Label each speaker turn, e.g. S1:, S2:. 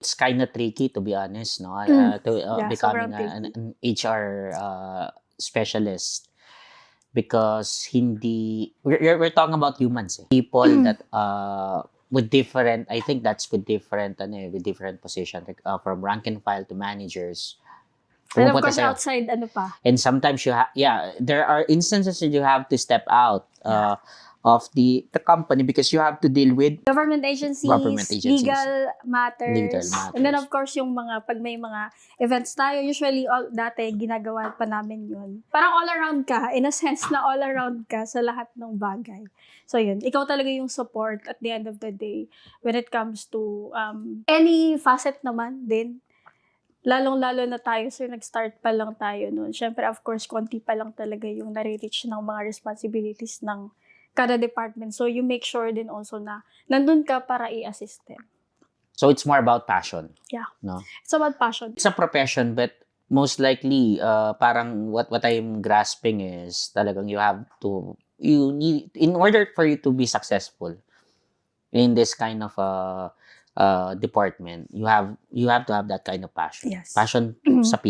S1: It's kind of tricky, to be honest, no?
S2: Yeah,
S1: Becoming
S2: sobrang tricky.
S1: an HR specialist, because hindi we're talking about humans, eh. People that with different, I think that's with different with different position, like, from rank and file to managers.
S2: And of
S1: Pumupunta
S2: course,
S1: sa'yo.
S2: outside, ano pa?
S1: And sometimes there are instances that you have to step out of the company because you have to deal with
S2: Government
S1: government
S2: agencies,
S1: agencies.
S2: legal matters.
S1: Legal
S2: And then
S1: matters.
S2: of course, yung pag may mga events tayo, usually dati ginagawa pa namin yun. Parang all around ka, in a sense na all around ka sa lahat ng bagay. So yun, ikaw talaga yung support at the end of the day when it comes to any facet naman din. Lalong-lalo na tayo, sir, nag-start pa lang tayo noon. Siyempre, of course, konti pa lang talaga yung nare-reach ng mga responsibilities ng kada department. So, you make sure din also na nandun ka para i-assist them.
S1: So it's more about passion.
S2: Yeah.
S1: No?
S2: It's about passion.
S1: It's a profession, but most likely, parang what I'm grasping is talagang you need, in order for you to be successful in this kind of department, you have to have that kind of passion.
S2: Yes.
S1: Passion sa people.